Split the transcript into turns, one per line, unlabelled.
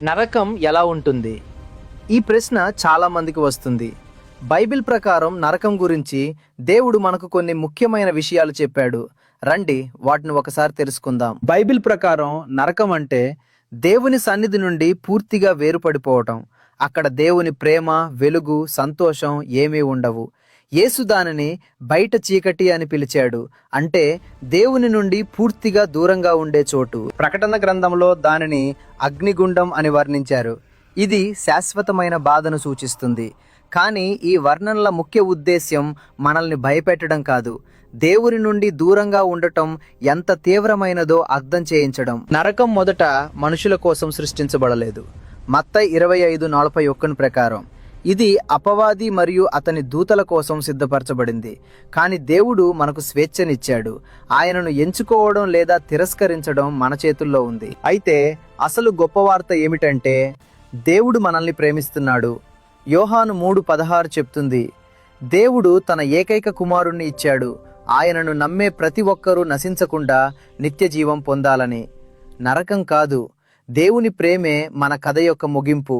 నరకం ఎలా ఉంటుంది? ఈ ప్రశ్న చాలా మందికి వస్తుంది. బైబిల్ ప్రకారం నరకం గురించి దేవుడు మనకు కొన్ని ముఖ్యమైన విషయాలు చెప్పాడు. రండి వాటిని ఒకసారి తెలుసుకుందాం. బైబిల్ ప్రకారం నరకం అంటే దేవుని సన్నిధి నుండి పూర్తిగా వేరుపడిపోవటం. అక్కడ దేవుని ప్రేమ, వెలుగు, సంతోషం ఏమీ ఉండవు. యేసు దానిని బయట చీకటి అని పిలిచాడు. అంటే దేవుని నుండి పూర్తిగా దూరంగా ఉండే చోటు. ప్రకటన గ్రంథంలో దానిని అగ్నిగుండం అని వర్ణించారు. ఇది శాశ్వతమైన బాధను సూచిస్తుంది. కానీ ఈ వర్ణనల ముఖ్య ఉద్దేశ్యం మనల్ని భయపెట్టడం కాదు, దేవుని నుండి దూరంగా ఉండటం ఎంత తీవ్రమైనదో అర్థం చేయించడం. నరకం మొదట మనుషుల కోసం సృష్టించబడలేదు. మత్తయి 25:41 ప్రకారం ఇది అపవాది మరియు అతని దూతల కోసం సిద్ధపరచబడింది. కానీ దేవుడు మనకు స్వేచ్ఛనిచ్చాడు. ఆయనను ఎంచుకోవడం లేదా తిరస్కరించడం మన చేతుల్లో ఉంది. అయితే అసలు గొప్ప వార్త ఏమిటంటే దేవుడు మనల్ని ప్రేమిస్తున్నాడు. యోహాను 3:16 చెప్తుంది, దేవుడు తన ఏకైక కుమారుణ్ణి ఇచ్చాడు, ఆయనను నమ్మే ప్రతి ఒక్కరూ నశించకుండా నిత్య జీవం పొందాలని. నరకం కాదు, దేవుని ప్రేమే మన కథ యొక్క ముగింపు.